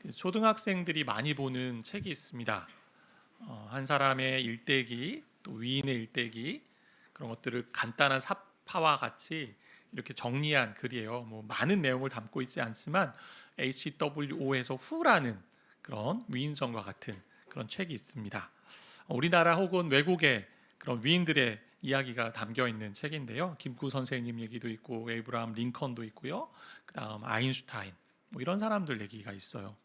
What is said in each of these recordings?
그 초등학생들이 많이 보는 책이 있습니다. 한 사람의 일대기, 또 위인의 일대기, 그런 것들을 간단한 사파와 같이 이렇게 정리한 글이에요. 뭐 많은 내용을 담고 있지 않지만 HWO에서 후라는 그런 위인전과 같은 그런 책이 있습니다. 우리나라 혹은 외국의 그런 위인들의 이야기가 담겨 있는 책인데요. 김구 선생님 얘기도 있고 에이브라함 링컨도 있고요. 그다음 아인슈타인 뭐 이런 사람들 얘기가 있어요.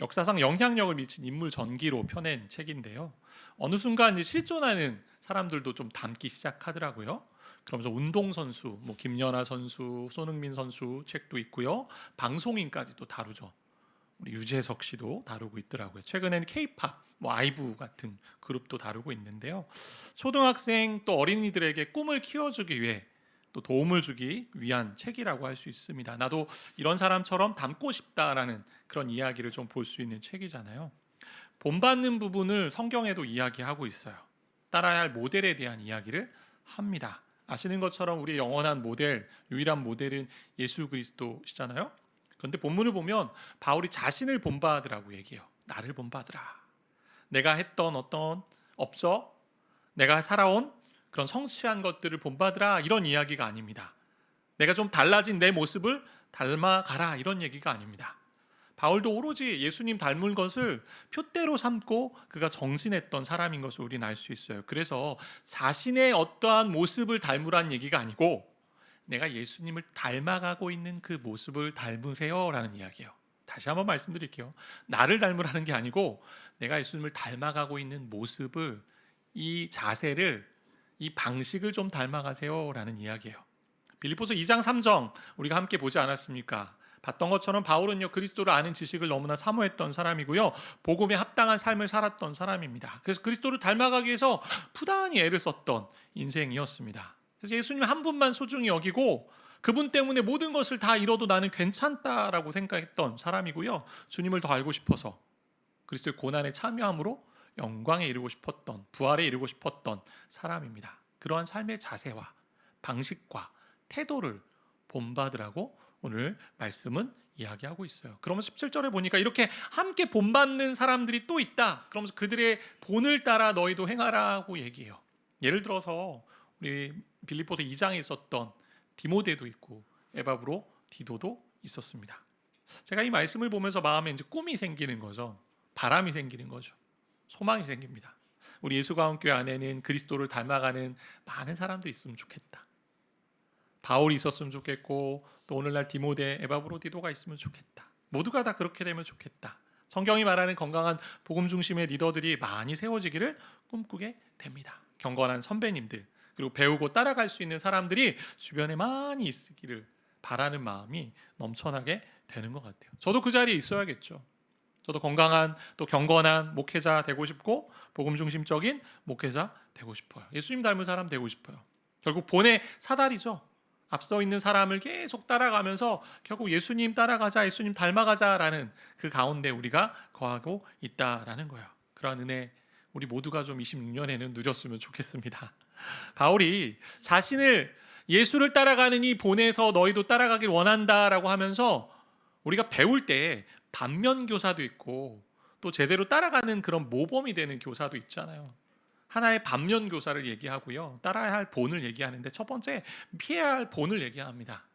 역사상 영향력을 미친 인물 전기로 펴낸 책인데요. 어느 순간 이제 실존하는 사람들도 좀 담기 시작하더라고요. 그러면서 운동선수, 뭐 김연아 선수, 손흥민 선수 책도 있고요. 방송인까지도 다루죠. 우리 유재석 씨도 다루고 있더라고요. 최근에는 K-팝, 뭐 아이브 같은 그룹도 다루고 있는데요. 초등학생 또 어린이들에게 꿈을 키워주기 위해 또 도움을 주기 위한 책이라고 할 수 있습니다. 나도 이런 사람처럼 닮고 싶다라는 그런 이야기를 좀 볼 수 있는 책이잖아요. 본받는 부분을 성경에도 이야기하고 있어요. 따라야 할 모델에 대한 이야기를 합니다. 아시는 것처럼 우리의 영원한 모델, 유일한 모델은 예수 그리스도시잖아요. 그런데 본문을 보면 바울이 자신을 본받으라고 얘기해요. 나를 본받으라. 내가 했던 어떤 업적, 내가 살아온 그런 성취한 것들을 본받으라 이런 이야기가 아닙니다. 내가 좀 달라진 내 모습을 닮아가라 이런 얘기가 아닙니다. 바울도 오로지 예수님 닮은 것을 표대로 삼고 그가 정진했던 사람인 것을 우리는 알 수 있어요. 그래서 자신의 어떠한 모습을 닮으란 얘기가 아니고 내가 예수님을 닮아가고 있는 그 모습을 닮으세요라는 이야기예요. 다시 한번 말씀드릴게요. 나를 닮으라는 게 아니고 내가 예수님을 닮아가고 있는 모습을, 이 자세를, 이 방식을 좀 닮아가세요라는 이야기예요. 빌립보서 2장 3절 우리가 함께 보지 않았습니까? 봤던 것처럼 바울은요, 그리스도를 아는 지식을 너무나 사모했던 사람이고요, 복음에 합당한 삶을 살았던 사람입니다. 그래서 그리스도를 닮아가기 위해서 부단히 애를 썼던 인생이었습니다. 그래서 예수님 한 분만 소중히 여기고 그분 때문에 모든 것을 다 잃어도 나는 괜찮다라고 생각했던 사람이고요, 주님을 더 알고 싶어서 그리스도의 고난에 참여함으로 영광에 이르고 싶었던, 부활에 이르고 싶었던 사람입니다. 그러한 삶의 자세와 방식과 태도를 본받으라고 오늘 말씀은 이야기하고 있어요. 그러면서 17절에 보니까 이렇게 함께 본받는 사람들이 또 있다. 그러면서 그들의 본을 따라 너희도 행하라고 얘기해요. 예를 들어서 우리 빌립보서 2장에 있었던 디모데도 있고 에바브로 디도도 있었습니다. 제가 이 말씀을 보면서 마음에 이제 꿈이 생기는 거죠. 바람이 생기는 거죠. 소망이 생깁니다. 우리 예수가운교회 안에는 그리스도를 닮아가는 많은 사람들이 있으면 좋겠다. 바울이 있었으면 좋겠고 또 오늘날 디모데, 에바브로디도가 있으면 좋겠다. 모두가 다 그렇게 되면 좋겠다. 성경이 말하는 건강한 복음 중심의 리더들이 많이 세워지기를 꿈꾸게 됩니다. 경건한 선배님들, 그리고 배우고 따라갈 수 있는 사람들이 주변에 많이 있기를 바라는 마음이 넘쳐나게 되는 것 같아요. 저도 그 자리에 있어야겠죠. 저도 건강한 또 경건한 목회자 되고 싶고 복음 중심적인 목회자 되고 싶어요. 예수님 닮은 사람 되고 싶어요. 결국 본의 사다리죠. 앞서 있는 사람을 계속 따라가면서 결국 예수님 따라가자, 예수님 닮아가자라는 그 가운데 우리가 거하고 있다라는 거예요. 그러한 은혜 우리 모두가 좀 26년에는 누렸으면 좋겠습니다. 바울이 자신을 예수를 따라가는 이 본에서 너희도 따라가길 원한다라고 하면서 우리가 배울 때 반면 교사도 있고 또 제대로 따라가는 그런 모범이 되는 교사도 있잖아요. 하나의 반면 교사를 얘기하고요, 따라야 할 본을 얘기하는데 첫 번째 피해야 할 본을 얘기합니다.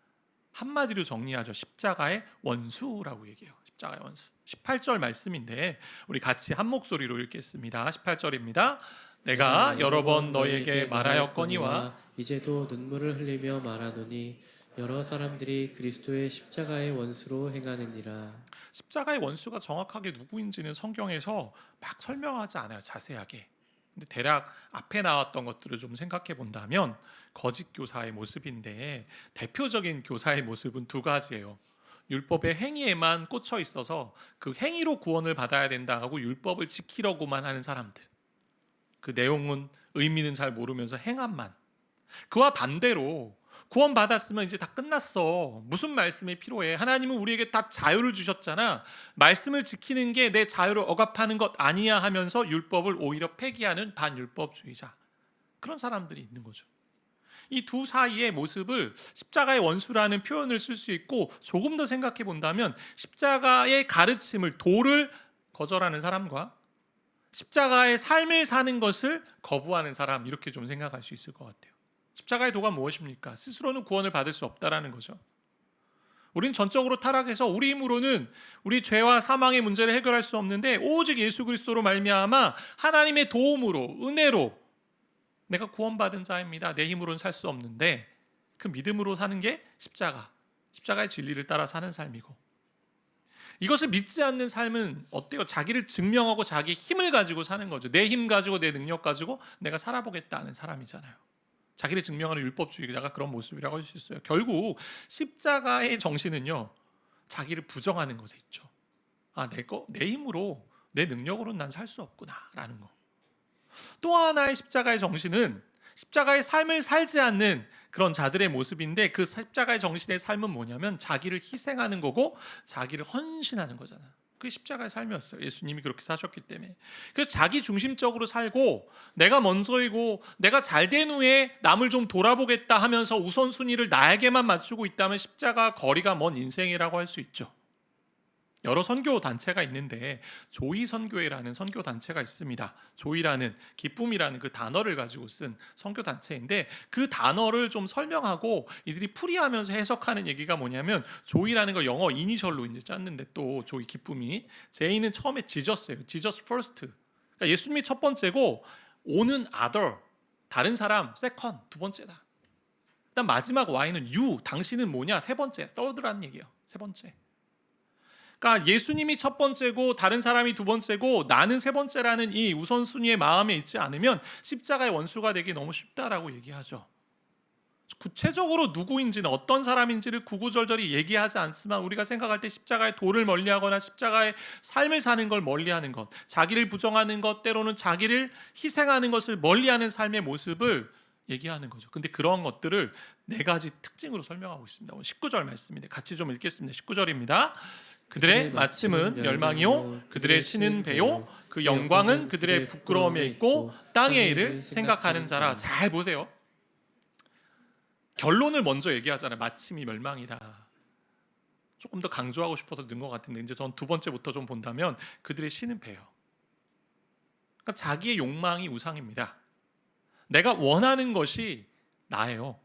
한마디로 정리하죠. 십자가의 원수라고 얘기해요. 십자가의 원수. 18절 말씀인데 우리 같이 한 목소리로 읽겠습니다. 18절입니다. 내가 여러 번 너희에게 말하였거니와 이제도 눈물을 흘리며 말하노니 여러 사람들이 그리스도의 십자가의 원수로 행하느니라. 십자가의 원수가 정확하게 누구인지는 성경에서 막 설명하지 않아요, 자세하게. 근데 대략 앞에 나왔던 것들을 좀 생각해 본다면 거짓 교사의 모습인데 대표적인 교사의 모습은 두 가지예요. 율법의 행위에만 꽂혀 있어서 그 행위로 구원을 받아야 된다 하고 율법을 지키려고만 하는 사람들. 그 내용은 의미는 잘 모르면서 행함만. 그와 반대로 구원받았으면 이제 다 끝났어. 무슨 말씀이 필요해? 하나님은 우리에게 다 자유를 주셨잖아. 말씀을 지키는 게 내 자유를 억압하는 것 아니야 하면서 율법을 오히려 폐기하는 반율법주의자. 그런 사람들이 있는 거죠. 이 두 사이의 모습을 십자가의 원수라는 표현을 쓸 수 있고, 조금 더 생각해 본다면 십자가의 가르침을, 도를 거절하는 사람과 십자가의 삶을 사는 것을 거부하는 사람, 이렇게 좀 생각할 수 있을 것 같아요. 십자가의 도가 무엇입니까? 스스로는 구원을 받을 수 없다라는 거죠. 우린 전적으로 타락해서 우리 힘으로는 우리 죄와 사망의 문제를 해결할 수 없는데, 오직 예수 그리스도로 말미암아 하나님의 도움으로, 은혜로 내가 구원받은 자입니다. 내 힘으로는 살 수 없는데 그 믿음으로 사는 게 십자가의 진리를 따라 사는 삶이고, 이것을 믿지 않는 삶은 어때요? 자기를 증명하고 자기 힘을 가지고 사는 거죠. 내 힘 가지고, 내 능력 가지고 내가 살아보겠다는 사람이잖아요. 자기를 증명하는 율법주의자가 그런 모습이라고 할 수 있어요. 결국 십자가의 정신은요, 자기를 부정하는 것에 있죠. 내 힘으로, 내 능력으로는 난 살 수 없구나라는 거. 또 하나의 십자가의 정신은 십자가의 삶을 살지 않는 그런 자들의 모습인데, 그 십자가의 정신의 삶은 뭐냐면 자기를 희생하는 거고 자기를 헌신하는 거잖아요. 그게 십자가의 삶이었어요. 예수님이 그렇게 사셨기 때문에. 그래서 자기 중심적으로 살고, 내가 먼저이고 내가 잘된 후에 남을 좀 돌아보겠다 하면서 우선순위를 나에게만 맞추고 있다면 십자가 거리가 먼 인생이라고 할 수 있죠. 여러 선교 단체가 있는데 조이 선교회라는 선교 단체가 있습니다. 조이라는, 기쁨이라는 그 단어를 가지고 쓴 선교 단체인데, 그 단어를 좀 설명하고 이들이 풀이하면서 해석하는 얘기가 뭐냐면, 조이라는 거 영어 이니셜로 이제 짰는데, 또 조이 기쁨이, 제이는 처음에 지저스예요. 지저스 퍼스트. 그러니까 예수님이 첫 번째고, 오는 other, 다른 사람, 세컨, 두 번째다. 일단 마지막 Y는 you, 당신은 뭐냐, 세 번째, third라는 얘기예요. 세 번째. 그러니까 예수님이 첫 번째고 다른 사람이 두 번째고 나는 세 번째라는 이 우선순위의 마음에 있지 않으면 십자가의 원수가 되기 너무 쉽다라고 얘기하죠. 구체적으로 누구인지는, 어떤 사람인지를 구구절절히 얘기하지 않지만, 우리가 생각할 때 십자가의 도를 멀리하거나 십자가의 삶을 사는 걸 멀리하는 것, 자기를 부정하는 것, 때로는 자기를 희생하는 것을 멀리하는 삶의 모습을 얘기하는 거죠. 근데 그런 것들을 네 가지 특징으로 설명하고 있습니다. 오늘 19절 말씀인데 같이 좀 읽겠습니다. 19절입니다. 그들의 마침은 멸망이요, 그들의 신은 배요, 그 영광은 그들의 부끄러움에 있고 땅의 일을 생각하는 자라. 잘 보세요. 결론을 먼저 얘기하잖아요. 마침이 멸망이다. 조금 더 강조하고 싶어서 넣은 것 같은데, 이제 전 두 번째부터 좀 본다면 그들의 신은 배요. 그러니까 자기의 욕망이 우상입니다. 내가 원하는 것이 나예요.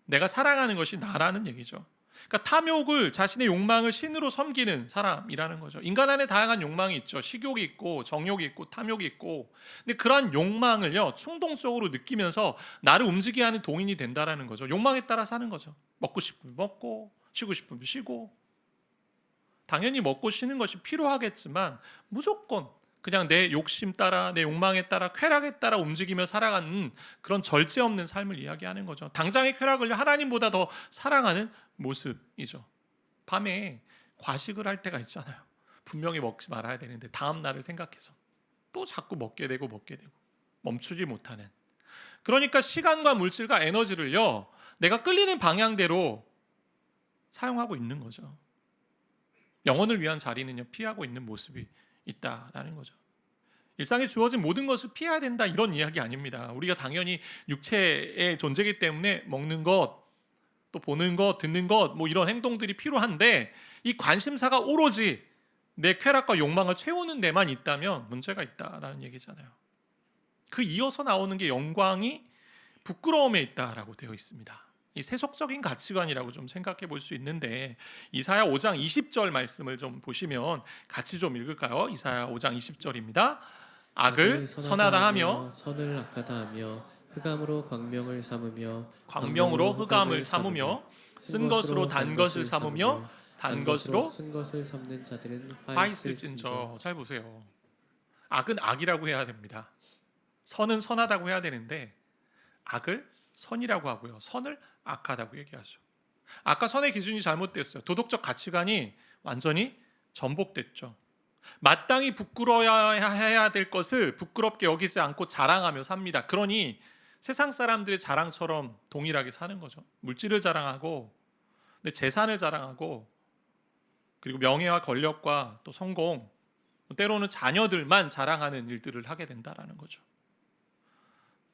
내가 사랑하는 것이 나라는 얘기죠. 그러니까 탐욕을, 자신의 욕망을 신으로 섬기는 사람이라는 거죠. 인간 안에 다양한 욕망이 있죠. 식욕이 있고 정욕이 있고 탐욕이 있고. 근데 그러한 욕망을요, 충동적으로 느끼면서 나를 움직이게 하는 동인이 된다라는 거죠. 욕망에 따라 사는 거죠. 먹고 싶으면 먹고, 쉬고 싶으면 쉬고. 당연히 먹고 쉬는 것이 필요하겠지만 무조건 그냥 내 욕심 따라, 내 욕망에 따라, 쾌락에 따라 움직이며 살아가는 그런 절제 없는 삶을 이야기하는 거죠. 당장의 쾌락을 하나님보다 더 사랑하는 모습이죠. 밤에 과식을 할 때가 있잖아요. 분명히 먹지 말아야 되는데 다음 날을 생각해서 또 자꾸 먹게 되고 멈추지 못하는. 그러니까 시간과 물질과 에너지를요, 내가 끌리는 방향대로 사용하고 있는 거죠. 영혼을 위한 자리는요, 피하고 있는 모습이 있다라는 거죠. 일상에 주어진 모든 것을 피해야 된다, 이런 이야기 아닙니다. 우리가 당연히 육체의 존재이기 때문에 먹는 것, 또 보는 것, 듣는 것, 뭐 이런 행동들이 필요한데, 이 관심사가 오로지 내 쾌락과 욕망을 채우는 데만 있다면 문제가 있다라는 얘기잖아요. 그 이어서 나오는 게 영광이 부끄러움에 있다라고 되어 있습니다. 이 세속적인 가치관이라고 좀 생각해 볼 수 있는데, 이사야 5장 20절 말씀을 좀 보시면 같이 좀 읽을까요? 이사야 5장 20절입니다. 악을 선하다 하며 선을 악하다 하며 흑암으로 광명을 삼으며 쓴 것으로 단 것을 삼으며 단 것으로 쓴 것을 삼는 자들은 화 있을진저. 잘 보세요. 악은 악이라고 해야 됩니다. 선은 선하다고 해야 되는데 악을 선이라고 하고요, 선을 악하다고 얘기하죠. 아까 선의 기준이 잘못됐어요. 도덕적 가치관이 완전히 전복됐죠. 마땅히 부끄러워해야 될 것을 부끄럽게 여기지 않고 자랑하며 삽니다. 그러니 세상 사람들의 자랑처럼 동일하게 사는 거죠. 물질을 자랑하고, 내 재산을 자랑하고, 그리고 명예와 권력과 또 성공, 때로는 자녀들만 자랑하는 일들을 하게 된다라는 거죠.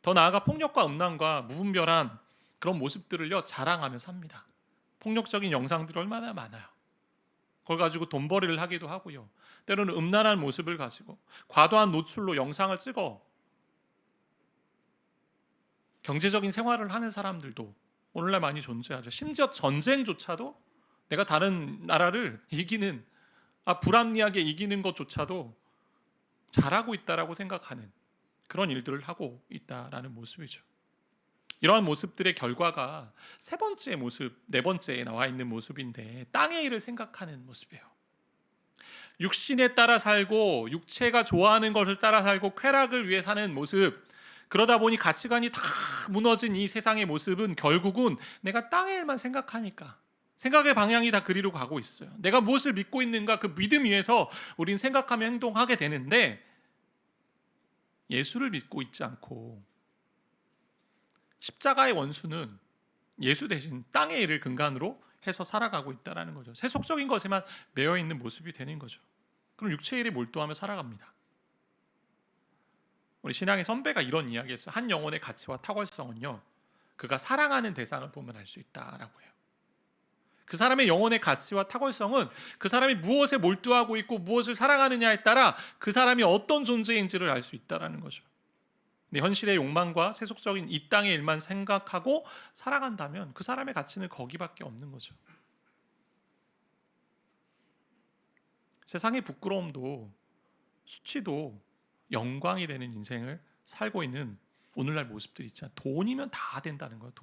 더 나아가 폭력과 음란과 무분별한 그런 모습들을요 자랑하며 삽니다. 폭력적인 영상들이 얼마나 많아요. 그걸 가지고 돈벌이를 하기도 하고요. 때로는 음란한 모습을 가지고 과도한 노출로 영상을 찍어 경제적인 생활을 하는 사람들도 오늘날 많이 존재하죠. 심지어 전쟁조차도 내가 다른 나라를 이기는 불합리하게 이기는 것조차도 잘하고 있다라고 생각하는 그런 일들을 하고 있다라는 모습이죠. 이러한 모습들의 결과가 세 번째 모습, 네 번째에 나와 있는 모습인데 땅의 일을 생각하는 모습이에요. 육신에 따라 살고 육체가 좋아하는 것을 따라 살고 쾌락을 위해 사는 모습, 그러다 보니 가치관이 다 무너진 이 세상의 모습은 결국은 내가 땅의 일만 생각하니까 생각의 방향이 다 그리로 가고 있어요. 내가 무엇을 믿고 있는가 그 믿음 위에서 우린 생각하며 행동하게 되는데 예수를 믿고 있지 않고 십자가의 원수는 예수 대신 땅의 일을 근간으로 해서 살아가고 있다는 거죠. 세속적인 것에만 매여 있는 모습이 되는 거죠. 그럼 육체의 일에 몰두하며 살아갑니다. 우리 신앙의 선배가 이런 이야기했어요. 한 영혼의 가치와 탁월성은요, 그가 사랑하는 대상을 보면 알 수 있다라고 해요. 그 사람의 영혼의 가치와 탁월성은 그 사람이 무엇에 몰두하고 있고 무엇을 사랑하느냐에 따라 그 사람이 어떤 존재인지를 알 수 있다라는 거죠. 근데 현실의 욕망과 세속적인 이 땅의 일만 생각하고 살아간다면 그 사람의 가치는 거기밖에 없는 거죠. 세상의 부끄러움도 수치도 영광이 되는 인생을 살고 있는 오늘날 모습들이 있잖아요. 돈이면 다 된다는 거예요.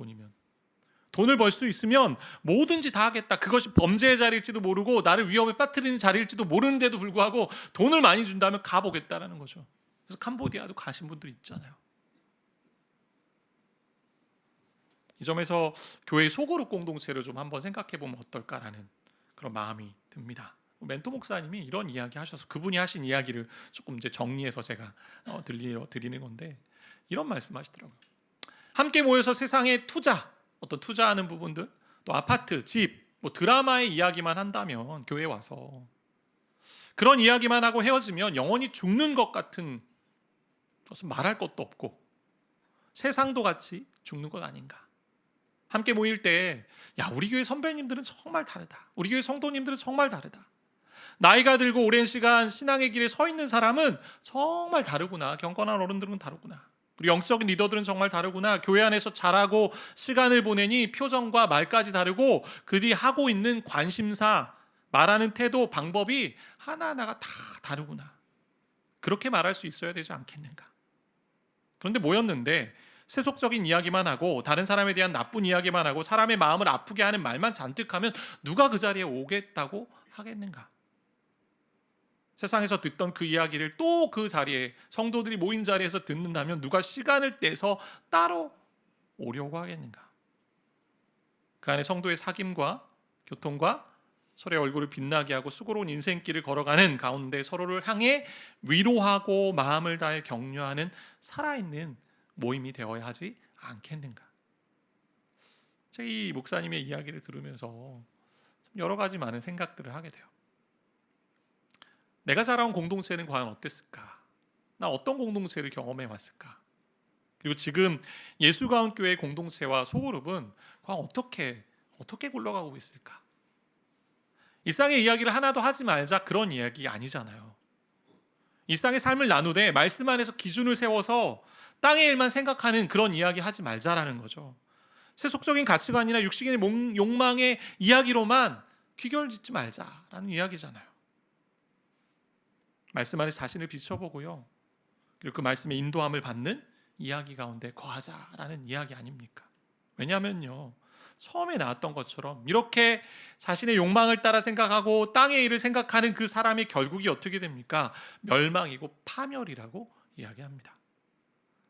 돈을 벌 수 있으면 뭐든지 다 하겠다. 그것이 범죄의 자리일지도 모르고 나를 위험에 빠뜨리는 자리일지도 모르는데도 불구하고 돈을 많이 준다면 가보겠다라는 거죠. 그래서 캄보디아도 가신 분들 있잖아요. 이 점에서 교회 소그룹 공동체를 좀 한번 생각해 보면 어떨까라는 그런 마음이 듭니다. 멘토 목사님이 이런 이야기 하셔서 그분이 하신 이야기를 조금 이제 정리해서 제가 드리는 건데 이런 말씀하시더라고요. 함께 모여서 세상에 어떤 투자하는 부분들, 또 아파트, 집, 드라마의 이야기만 한다면 교회에 와서 그런 이야기만 하고 헤어지면 영원히 죽는 것 같은 것은 말할 것도 없고 세상도 같이 죽는 것 아닌가. 함께 모일 때 우리 교회 선배님들은 정말 다르다. 우리 교회 성도님들은 정말 다르다. 나이가 들고 오랜 시간 신앙의 길에 서 있는 사람은 정말 다르구나. 경건한 어른들은 다르구나. 우리 영적인 리더들은 정말 다르구나. 교회 안에서 자라고 시간을 보내니 표정과 말까지 다르고 그들이 하고 있는 관심사, 말하는 태도, 방법이 하나하나가 다 다르구나. 그렇게 말할 수 있어야 되지 않겠는가. 그런데 모였는데 세속적인 이야기만 하고 다른 사람에 대한 나쁜 이야기만 하고 사람의 마음을 아프게 하는 말만 잔뜩 하면 누가 그 자리에 오겠다고 하겠는가. 세상에서 듣던 그 이야기를 또 그 자리에 성도들이 모인 자리에서 듣는다면 누가 시간을 떼서 따로 오려고 하겠는가. 그 안에 성도의 사귐과 교통과 서로의 얼굴을 빛나게 하고 수고로운 인생길을 걸어가는 가운데 서로를 향해 위로하고 마음을 다해 격려하는 살아있는 모임이 되어야 하지 않겠는가. 제가 이 목사님의 이야기를 들으면서 여러 가지 많은 생각들을 하게 돼요. 내가 자라온 공동체는 과연 어땠을까? 나 어떤 공동체를 경험해 왔을까? 그리고 지금 예수가운교회 공동체와 소그룹은 과연 어떻게 굴러가고 있을까? 일상의 이야기를 하나도 하지 말자 그런 이야기 아니잖아요. 일상의 삶을 나누되 말씀 안에서 기준을 세워서 땅의 일만 생각하는 그런 이야기 하지 말자라는 거죠. 세속적인 가치관이나 육신의 욕망의 이야기로만 귀결짓지 말자라는 이야기잖아요. 말씀 안에 자신을 비춰보고요. 그리고 그 말씀의 인도함을 받는 이야기 가운데 거하자라는 이야기 아닙니까? 왜냐하면요. 처음에 나왔던 것처럼 이렇게 자신의 욕망을 따라 생각하고 땅의 일을 생각하는 그 사람의 결국이 어떻게 됩니까? 멸망이고 파멸이라고 이야기합니다.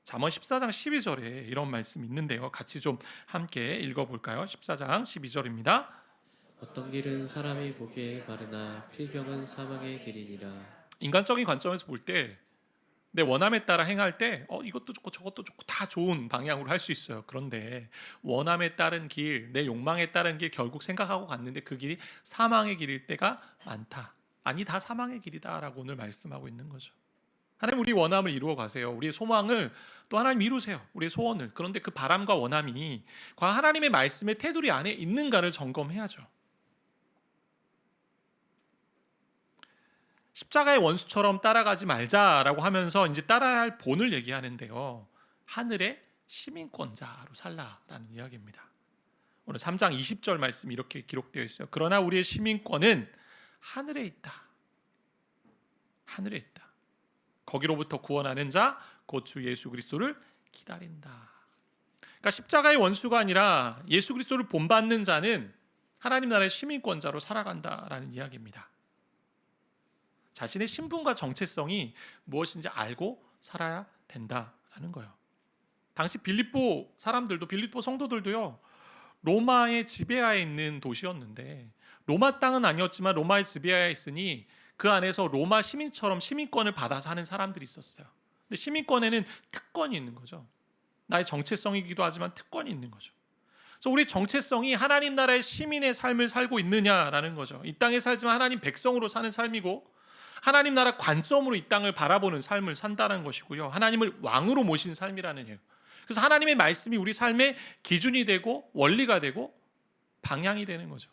잠언 14장 12절에 이런 말씀이 있는데요. 같이 좀 함께 읽어볼까요? 14장 12절입니다. 어떤 길은 사람이 보기에 바르나 필경은 사망의 길이니라. 인간적인 관점에서 볼 때 내 원함에 따라 행할 때 이것도 좋고 저것도 좋고 다 좋은 방향으로 할 수 있어요. 그런데 원함에 따른 길, 내 욕망에 따른 길 결국 생각하고 갔는데 그 길이 사망의 길일 때가 많다. 아니 다 사망의 길이다라고 오늘 말씀하고 있는 거죠. 하나님 우리 원함을 이루어 가세요. 우리의 소망을 또 하나님 이루세요. 우리의 소원을. 그런데 그 바람과 원함이 과연 하나님의 말씀의 테두리 안에 있는가를 점검해야죠. 십자가의 원수처럼 따라가지 말자라고 하면서 이제 따라야 할 본을 얘기하는데요. 하늘의 시민권자로 살라라는 이야기입니다. 오늘 3장 20절 말씀 이렇게 기록되어 있어요. 그러나 우리의 시민권은 하늘에 있다. 하늘에 있다. 거기로부터 구원하는 자 곧 주 예수 그리스도를 기다린다. 그러니까 십자가의 원수가 아니라 예수 그리스도를 본받는 자는 하나님 나라의 시민권자로 살아간다라는 이야기입니다. 자신의 신분과 정체성이 무엇인지 알고 살아야 된다라는 거예요. 당시 빌립보 사람들도, 빌립보 성도들도요, 로마의 지배하에 있는 도시였는데, 로마 땅은 아니었지만 로마의 지배하에 있으니 그 안에서 로마 시민처럼 시민권을 받아 사는 사람들이 있었어요. 근데 시민권에는 특권이 있는 거죠. 나의 정체성이기도 하지만 특권이 있는 거죠. 그래서 우리 정체성이 하나님 나라의 시민의 삶을 살고 있느냐라는 거죠. 이 땅에 살지만 하나님 백성으로 사는 삶이고, 하나님 나라 관점으로 이 땅을 바라보는 삶을 산다는 것이고요. 하나님을 왕으로 모신 삶이라는 예요. 그래서 하나님의 말씀이 우리 삶의 기준이 되고 원리가 되고 방향이 되는 거죠.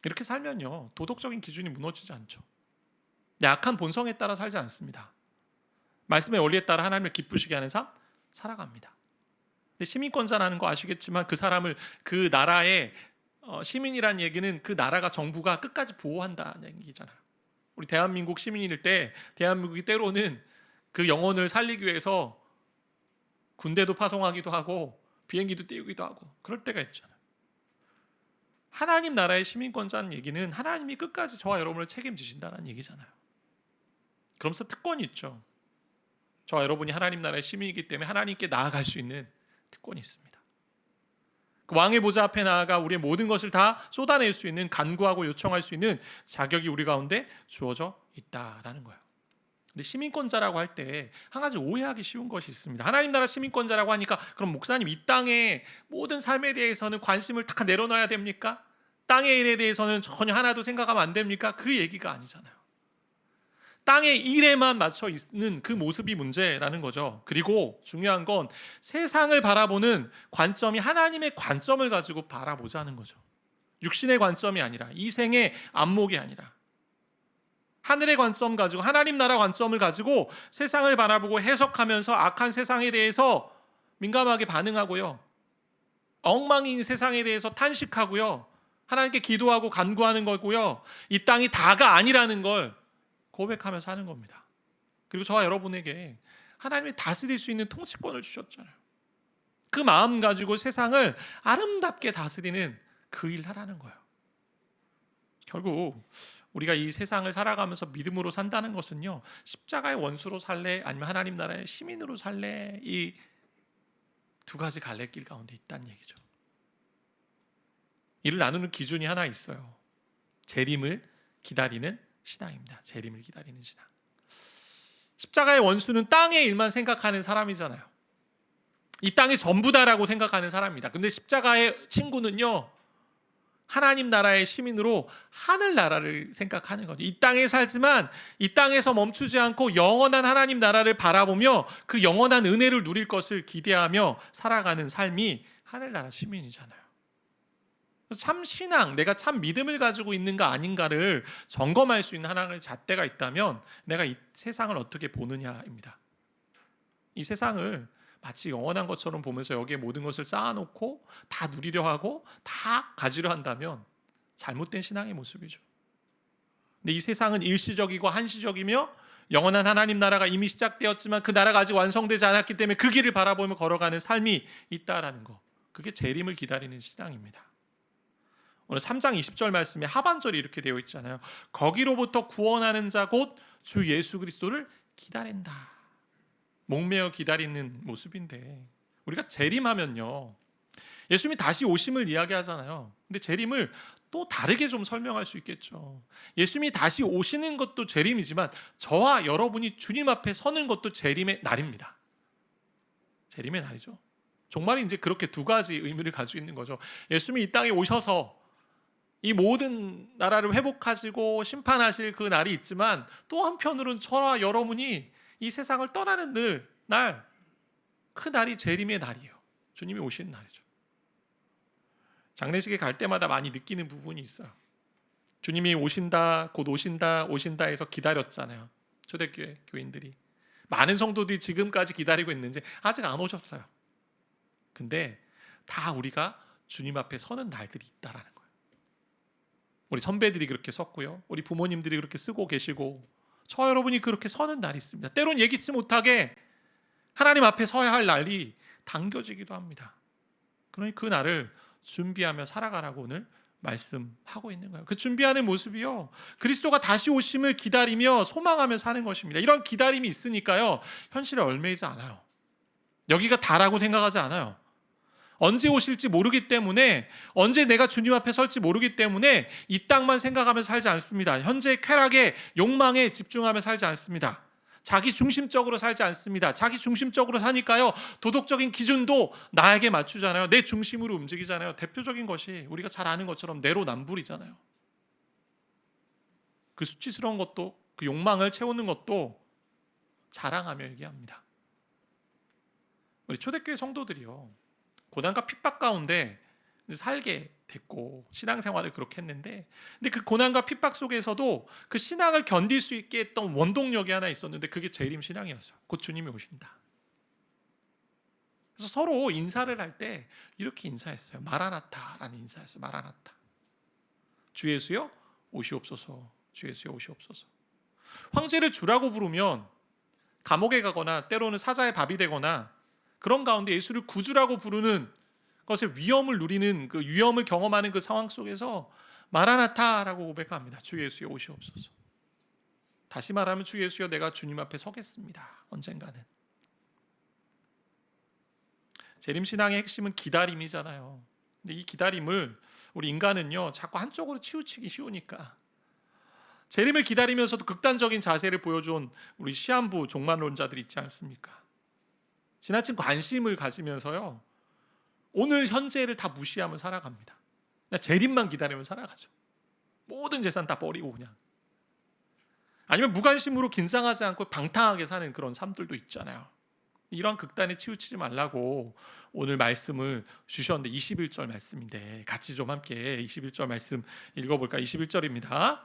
이렇게 살면요, 도덕적인 기준이 무너지지 않죠. 약한 본성에 따라 살지 않습니다. 말씀의 원리에 따라 하나님을 기쁘시게 하는 삶 살아갑니다. 근데 시민권자라는 거 아시겠지만 그 사람을, 그 나라의 시민이라는 얘기는 그 나라가, 정부가 끝까지 보호한다는 얘기잖아요. 우리 대한민국 시민일 때 대한민국이 때로는 그 영혼을 살리기 위해서 군대도 파송하기도 하고 비행기도 띄우기도 하고 그럴 때가 있잖아요. 하나님 나라의 시민권자는 얘기는 하나님이 끝까지 저와 여러분을 책임지신다는 얘기잖아요. 그러면서 특권이 있죠. 저와 여러분이 하나님 나라의 시민이기 때문에 하나님께 나아갈 수 있는 특권이 있습니다. 그 왕의 보좌 앞에 나아가 우리의 모든 것을 다 쏟아낼 수 있는, 간구하고 요청할 수 있는 자격이 우리 가운데 주어져 있다라는 거예요. 근데 시민권자라고 할 때 한 가지 오해하기 쉬운 것이 있습니다. 하나님 나라 시민권자라고 하니까 그럼 목사님 이 땅의 모든 삶에 대해서는 관심을 다 내려놔야 됩니까? 땅의 일에 대해서는 전혀 하나도 생각하면 안 됩니까? 그 얘기가 아니잖아요. 땅의 일에만 맞춰 있는 그 모습이 문제라는 거죠. 그리고 중요한 건 세상을 바라보는 관점이 하나님의 관점을 가지고 바라보자는 거죠. 육신의 관점이 아니라, 이 생의 안목이 아니라 하늘의 관점 가지고, 하나님 나라 관점을 가지고 세상을 바라보고 해석하면서 악한 세상에 대해서 민감하게 반응하고요, 엉망인 세상에 대해서 탄식하고요, 하나님께 기도하고 간구하는 거고요, 이 땅이 다가 아니라는 걸 고백하면서 사는 겁니다. 그리고 저와 여러분에게 하나님이 다스릴 수 있는 통치권을 주셨잖아요. 그 마음 가지고 세상을 아름답게 다스리는 그 일 하라는 거예요. 결국 우리가 이 세상을 살아가면서 믿음으로 산다는 것은요, 십자가의 원수로 살래 아니면 하나님 나라의 시민으로 살래, 이 두 가지 갈래길 가운데 있다는 얘기죠. 이를 나누는 기준이 하나 있어요. 재림을 기다리는 신앙입니다. 재림을 기다리는 신앙. 십자가의 원수는 땅의 일만 생각하는 사람이잖아요. 이 땅이 전부다라고 생각하는 사람입니다. 근데 십자가의 친구는요, 하나님 나라의 시민으로 하늘 나라를 생각하는 거죠. 이 땅에 살지만 이 땅에서 멈추지 않고 영원한 하나님 나라를 바라보며 그 영원한 은혜를 누릴 것을 기대하며 살아가는 삶이 하늘 나라 시민이잖아요. 참 신앙, 내가 참 믿음을 가지고 있는가 아닌가를 점검할 수 있는 하나님의 잣대가 있다면 내가 이 세상을 어떻게 보느냐입니다. 이 세상을 마치 영원한 것처럼 보면서 여기에 모든 것을 쌓아놓고 다 누리려 하고 다 가지려 한다면 잘못된 신앙의 모습이죠. 근데 이 세상은 일시적이고 한시적이며 영원한 하나님 나라가 이미 시작되었지만 그 나라가 아직 완성되지 않았기 때문에 그 길을 바라보며 걸어가는 삶이 있다라는 거, 그게 재림을 기다리는 신앙입니다. 오늘 3장 20절 말씀에 하반절이 이렇게 되어 있잖아요. 거기로부터 구원하는 자 곧 주 예수 그리스도를 기다린다. 목매어 기다리는 모습인데, 우리가 재림하면요, 예수님이 다시 오심을 이야기하잖아요. 근데 재림을 또 다르게 좀 설명할 수 있겠죠. 예수님이 다시 오시는 것도 재림이지만 저와 여러분이 주님 앞에 서는 것도 재림의 날입니다. 재림의 날이죠. 정말 이제 그렇게 두 가지 의미를 가지고 있는 거죠. 예수님이 이 땅에 오셔서 이 모든 나라를 회복하시고 심판하실 그 날이 있지만 또 한편으로는 저와 여러분이 이 세상을 떠나는 날, 그 날이 재림의 날이에요. 주님이 오시는 날이죠. 장례식에 갈 때마다 많이 느끼는 부분이 있어요. 주님이 오신다, 곧 오신다, 오신다 해서 기다렸잖아요. 초대교회 교인들이. 많은 성도들이 지금까지 기다리고 있는지 아직 안 오셨어요. 근데 다 우리가 주님 앞에 서는 날들이 있다라는 거예요. 우리 선배들이 그렇게 섰고요. 우리 부모님들이 그렇게 쓰고 계시고 저 여러분이 그렇게 서는 날이 있습니다. 때론 예기치 못하게 하나님 앞에 서야 할 날이 당겨지기도 합니다. 그러니 그 날을 준비하며 살아가라고 오늘 말씀하고 있는 거예요. 그 준비하는 모습이요, 그리스도가 다시 오심을 기다리며 소망하며 사는 것입니다. 이런 기다림이 있으니까요, 현실에 얽매이지 않아요. 여기가 다라고 생각하지 않아요. 언제 오실지 모르기 때문에, 언제 내가 주님 앞에 설지 모르기 때문에 이 땅만 생각하며 살지 않습니다. 현재의 쾌락에, 욕망에 집중하며 살지 않습니다. 자기 중심적으로 살지 않습니다. 자기 중심적으로 사니까요, 도덕적인 기준도 나에게 맞추잖아요. 내 중심으로 움직이잖아요. 대표적인 것이 우리가 잘 아는 것처럼 내로남불이잖아요. 그 수치스러운 것도, 그 욕망을 채우는 것도 자랑하며 얘기합니다. 우리 초대교회 성도들이요, 고난과 핍박 가운데 살게 됐고 신앙생활을 그렇게 했는데, 근데 그 고난과 핍박 속에서도 그 신앙을 견딜 수 있게 했던 원동력이 하나 있었는데, 그게 재림 신앙이었어요. 곧 주님이 오신다. 그래서 서로 인사를 할 때 이렇게 인사했어요. 마라나타라는 인사였어요. 마라나타. 주 예수여 오시옵소서. 주 예수여 오시옵소서. 황제를 주라고 부르면 감옥에 가거나 때로는 사자의 밥이 되거나, 그런 가운데 예수를 구주라고 부르는 것의 위험을 누리는, 그 위험을 경험하는 그 상황 속에서 마라나타라고 고백합니다. 주 예수여 오시옵소서. 다시 말하면 주 예수여 내가 주님 앞에 서겠습니다. 언젠가는. 재림신앙의 핵심은 기다림이잖아요. 근데 이 기다림을 우리 인간은요, 자꾸 한쪽으로 치우치기 쉬우니까 재림을 기다리면서도 극단적인 자세를 보여준 우리 시한부 종말론자들이 있지 않습니까? 지나친 관심을 가지면서요, 오늘 현재를 다 무시하며 살아갑니다. 그냥 재림만 기다리며 살아가죠. 모든 재산 다 버리고 그냥. 아니면 무관심으로 긴장하지 않고 방탕하게 사는 그런 삶들도 있잖아요. 이런 극단에 치우치지 말라고 오늘 말씀을 주셨는데, 21절 말씀인데 같이 좀 함께 21절 말씀 읽어볼까요? 21절입니다.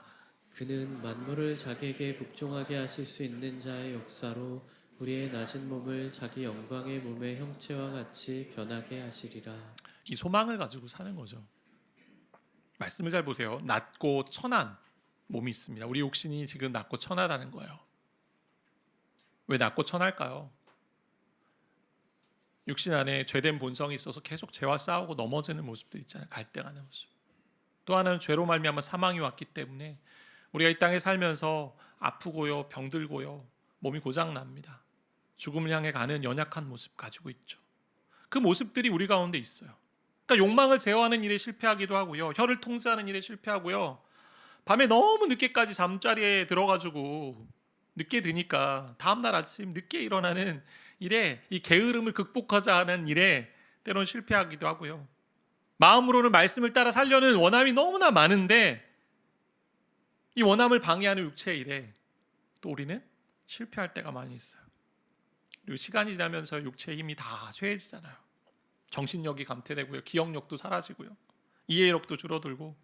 그는 만물을 자기에게 복종하게 하실 수 있는 자의 역사로 우리의 낮은 몸을 자기 영광의 몸의 형체와 같이 변하게 하시리라. 이 소망을 가지고 사는 거죠. 말씀을 잘 보세요. 낮고 천한 몸이 있습니다. 우리 육신이 지금 낮고 천하다는 거예요. 왜 낮고 천할까요? 육신 안에 죄된 본성이 있어서 계속 죄와 싸우고 넘어지는 모습들 있잖아요. 갈등하는 모습. 또 하나는 죄로 말미암아 사망이 왔기 때문에 우리가 이 땅에 살면서 아프고요, 병들고요, 몸이 고장납니다. 죽음을 향해 가는 연약한 모습 가지고 있죠. 그 모습들이 우리 가운데 있어요. 그러니까 욕망을 제어하는 일에 실패하기도 하고요, 혀를 통제하는 일에 실패하고요, 밤에 너무 늦게까지 잠자리에 들어가지고 늦게 드니까 다음날 아침 늦게 일어나는 일에, 이 게으름을 극복하자 하는 일에 때론 실패하기도 하고요, 마음으로는 말씀을 따라 살려는 원함이 너무나 많은데 이 원함을 방해하는 육체의 일에 또 우리는 실패할 때가 많이 있어요. 그리고 시간이 지나면서 육체의 힘이 다 쇠해지잖아요. 정신력이 감퇴되고요, 기억력도 사라지고요, 이해력도 줄어들고,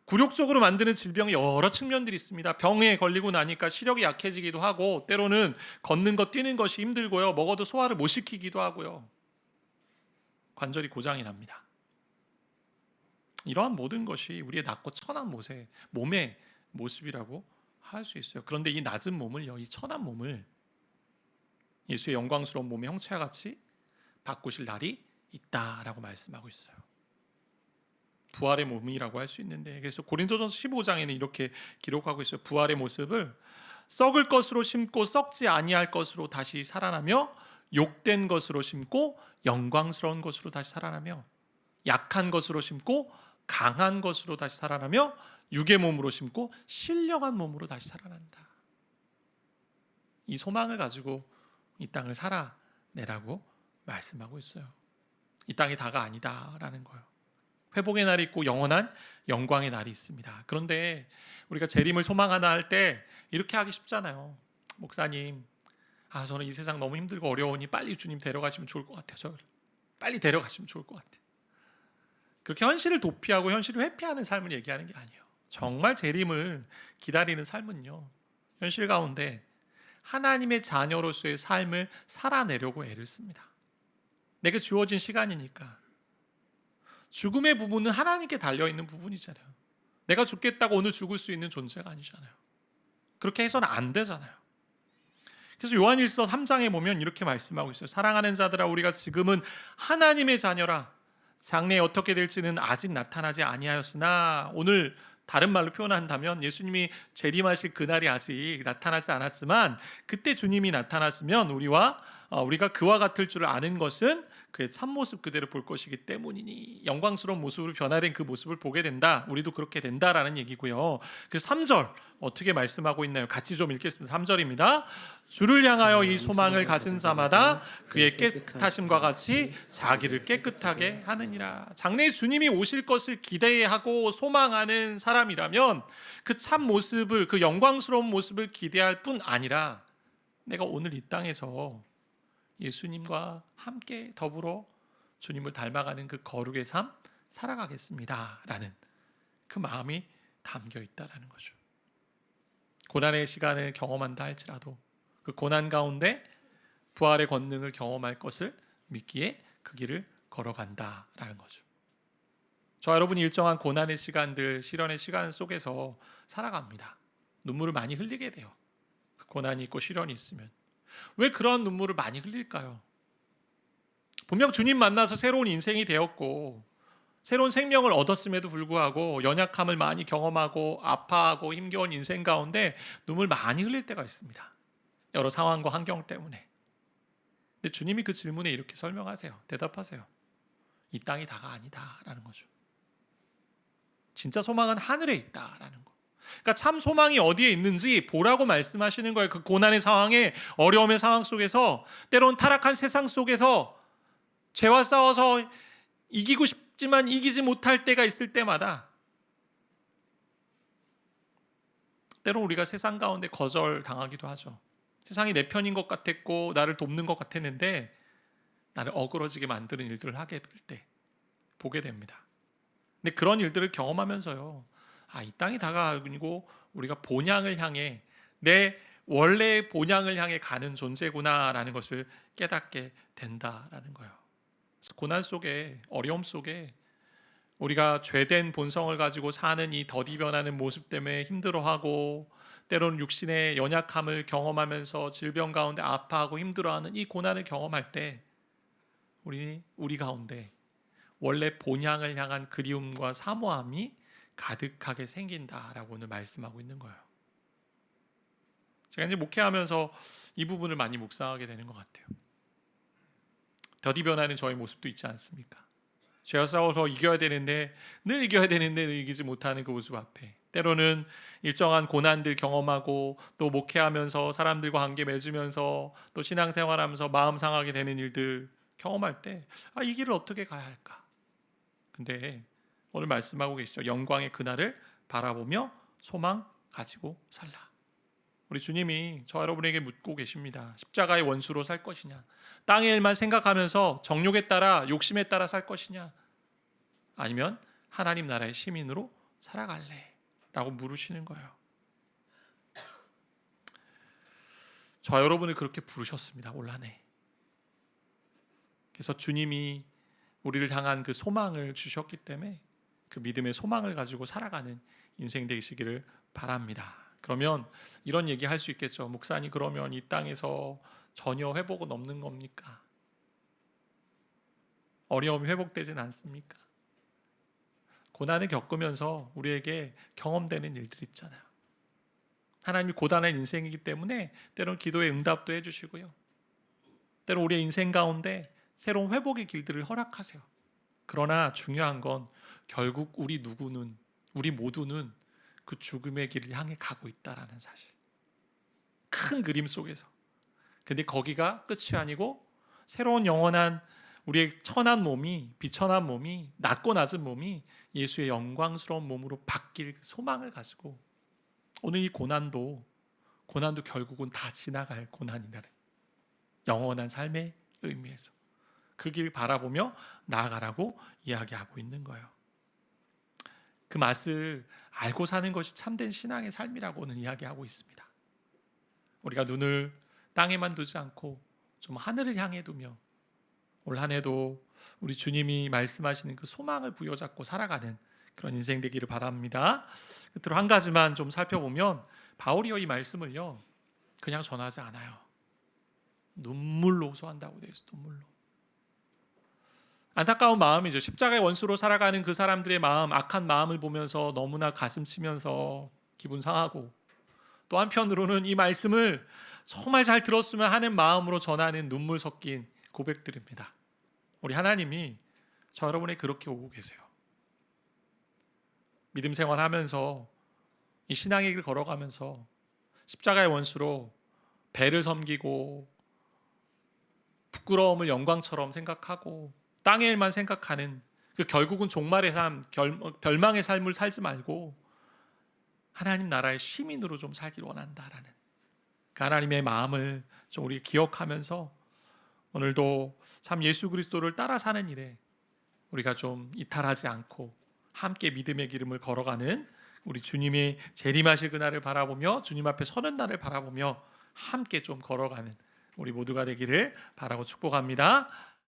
굴욕적으로 만드는 질병이 여러 측면들이 있습니다. 병에 걸리고 나니까 시력이 약해지기도 하고, 때로는 걷는 것, 뛰는 것이 힘들고요, 먹어도 소화를 못 시키기도 하고요, 관절이 고장이 납니다. 이러한 모든 것이 우리의 낮고 천한 몸의 모습이라고 할 수 있어요. 그런데 이 낮은 몸을요, 이 천한 몸을 예수의 영광스러운 몸의 형체와 같이 바꾸실 날이 있다라고 말씀하고 있어요. 부활의 몸이라고 할 수 있는데, 그래서 고린도전서 15장에는 이렇게 기록하고 있어요. 부활의 모습을 썩을 것으로 심고 썩지 아니할 것으로 다시 살아나며, 욕된 것으로 심고 영광스러운 것으로 다시 살아나며, 약한 것으로 심고 강한 것으로 다시 살아나며, 육의 몸으로 심고 신령한 몸으로 다시 살아난다. 이 소망을 가지고 이 땅을 살아내라고 말씀하고 있어요. 이 땅이 다가 아니다라는 거예요. 회복의 날이 있고 영원한 영광의 날이 있습니다. 그런데 우리가 재림을 소망하나 할 때 이렇게 하기 쉽잖아요. 목사님, 저는 이 세상 너무 힘들고 어려우니 빨리 주님 데려가시면 좋을 것 같아요. 저를 빨리 데려가시면 좋을 것 같아요. 그렇게 현실을 도피하고 현실을 회피하는 삶을 얘기하는 게 아니에요. 정말 재림을 기다리는 삶은요, 현실 가운데 하나님의 자녀로서의 삶을 살아내려고 애를 씁니다. 내게 주어진 시간이니까. 죽음의 부분은 하나님께 달려있는 부분이잖아요. 내가 죽겠다고 오늘 죽을 수 있는 존재가 아니잖아요. 그렇게 해서는 안 되잖아요. 그래서 요한일서 3장에 보면 이렇게 말씀하고 있어요. 사랑하는 자들아, 우리가 지금은 하나님의 자녀라. 장래에 어떻게 될지는 아직 나타나지 아니하였으나, 오늘 다른 말로 표현한다면 예수님이 재림하실 그날이 아직 나타나지 않았지만 그때 주님이 나타났으면 우리가 그와 같을 줄 아는 것은 그의 참모습 그대로 볼 것이기 때문이니, 영광스러운 모습으로 변화된 그 모습을 보게 된다. 우리도 그렇게 된다라는 얘기고요. 그래서 3절 어떻게 말씀하고 있나요? 같이 좀 읽겠습니다. 3절입니다. 주를 향하여 이 소망을 가진 자마다 그의 깨끗하심과 같이 자기를 깨끗하게 하느니라. 장래에 주님이 오실 것을 기대하고 소망하는 사람이라면 그 참 모습을, 그 영광스러운 모습을 기대할 뿐 아니라 내가 오늘 이 땅에서 예수님과 함께 더불어 주님을 닮아가는 그 거룩의 삶 살아가겠습니다 라는 그 마음이 담겨 있다라는 거죠. 고난의 시간을 경험한다 할지라도 그 고난 가운데 부활의 권능을 경험할 것을 믿기에 그 길을 걸어간다라는 거죠. 저 여러분이 일정한 고난의 시간들, 시련의 시간 속에서 살아갑니다. 눈물을 많이 흘리게 돼요. 그 고난이 있고 시련이 있으면. 왜 그런 눈물을 많이 흘릴까요? 분명 주님 만나서 새로운 인생이 되었고 새로운 생명을 얻었음에도 불구하고 연약함을 많이 경험하고 아파하고 힘겨운 인생 가운데 눈물 많이 흘릴 때가 있습니다. 여러 상황과 환경 때문에. 근데 주님이 그 질문에 이렇게 설명하세요. 대답하세요. 이 땅이 다가 아니다라는 거죠. 진짜 소망은 하늘에 있다라는 거. 그러니까 참 소망이 어디에 있는지 보라고 말씀하시는 거예요. 그 고난의 상황에, 어려움의 상황 속에서, 때론 타락한 세상 속에서 죄와 싸워서 이기고 싶지만 이기지 못할 때가 있을 때마다, 때론 우리가 세상 가운데 거절당하기도 하죠. 세상이 내 편인 것 같았고 나를 돕는 것 같았는데 나를 어그러지게 만드는 일들을 하게 될 때 보게 됩니다. 근데 그런 일들을 경험하면서요, 이 땅이 다가 아니고 우리가 본향을 향해, 내 원래의 본향을 향해 가는 존재구나라는 것을 깨닫게 된다라는 거예요. 그래서 고난 속에, 어려움 속에 우리가 죄된 본성을 가지고 사는 이 더디 변하는 모습 때문에 힘들어하고 때로는 육신의 연약함을 경험하면서 질병 가운데 아파하고 힘들어하는 이 고난을 경험할 때 우리 가운데 원래 본향을 향한 그리움과 사모함이 가득하게 생긴다라고 오늘 말씀하고 있는 거예요. 제가 이제 목회하면서 이 부분을 많이 묵상하게 되는 것 같아요. 더디 변하는 저의 모습도 있지 않습니까? 죄와 싸워서 이겨야 되는데 늘 이기지 못하는 그 모습 앞에, 때로는 일정한 고난들 경험하고 또 목회하면서 사람들과 관계 맺으면서 또 신앙생활하면서 마음 상하게 되는 일들 경험할 때 이 길을 어떻게 가야 할까? 근데 오늘 말씀하고 계시죠. 영광의 그날을 바라보며 소망 가지고 살라. 우리 주님이 저 여러분에게 묻고 계십니다. 십자가의 원수로 살 것이냐, 땅의 일만 생각하면서 정욕에 따라 욕심에 따라 살 것이냐, 아니면 하나님 나라의 시민으로 살아갈래? 라고 물으시는 거예요. 저 여러분을 그렇게 부르셨습니다. 올 한 해. 그래서 주님이 우리를 향한 그 소망을 주셨기 때문에 그 믿음의 소망을 가지고 살아가는 인생 되시기를 바랍니다. 그러면 이런 얘기 할 수 있겠죠. 목사님, 그러면 이 땅에서 전혀 회복은 없는 겁니까? 어려움이 회복되진 않습니까? 고난을 겪으면서 우리에게 경험되는 일들이 있잖아요. 하나님이 고단한 인생이기 때문에 때로는 기도에 응답도 해주시고요, 때로 우리의 인생 가운데 새로운 회복의 길들을 허락하세요. 그러나 중요한 건 결국 우리 모두는 그 죽음의 길을 향해 가고 있다라는 사실. 큰 그림 속에서. 근데 거기가 끝이 아니고 새로운 영원한 우리의 천한 몸이, 비천한 몸이, 낮고 낮은 몸이 예수의 영광스러운 몸으로 바뀔 그 소망을 가지고 오늘 이 고난도 결국은 다 지나갈 고난이라는 영원한 삶의 의미에서 그 길 바라보며 나아가라고 이야기하고 있는 거예요. 그 맛을 알고 사는 것이 참된 신앙의 삶이라고 오늘 이야기하고 있습니다. 우리가 눈을 땅에만 두지 않고 좀 하늘을 향해 두며 올 한 해도 우리 주님이 말씀하시는 그 소망을 부여잡고 살아가는 그런 인생 되기를 바랍니다. 끝으로 한 가지만 좀 살펴보면 바울이요 이 말씀을요 그냥 전하지 않아요. 눈물로 호소한다고 되어 있어요. 눈물로. 안타까운 마음이죠. 십자가의 원수로 살아가는 그 사람들의 마음, 악한 마음을 보면서 너무나 가슴 치면서 기분 상하고, 또 한편으로는 이 말씀을 정말 잘 들었으면 하는 마음으로 전하는 눈물 섞인 고백들입니다. 우리 하나님이 저 여러분에 그렇게 오고 계세요. 믿음 생활하면서 이 신앙의 길 걸어가면서 십자가의 원수로 배를 섬기고 부끄러움을 영광처럼 생각하고 땅의 일만 생각하는 그 결국은 종말의 삶, 멸망의 삶을 살지 말고 하나님 나라의 시민으로 좀 살길 원한다라는 그 하나님의 마음을 좀 우리 기억하면서 오늘도 참 예수 그리스도를 따라 사는 일에 우리가 좀 이탈하지 않고 함께 믿음의 기름을 걸어가는 우리 주님의 재림하실 그날을 바라보며 주님 앞에 서는 날을 바라보며 함께 좀 걸어가는 우리 모두가 되기를 바라고 축복합니다.